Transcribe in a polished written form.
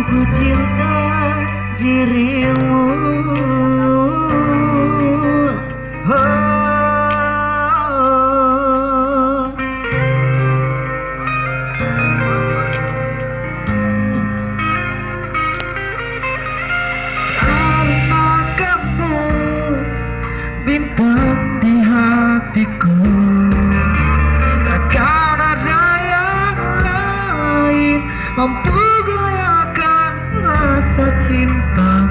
ku cinta dirimu. Karena kamu bintang di hatiku, takkan ada yang lain mampu goyahkan rasa cinta.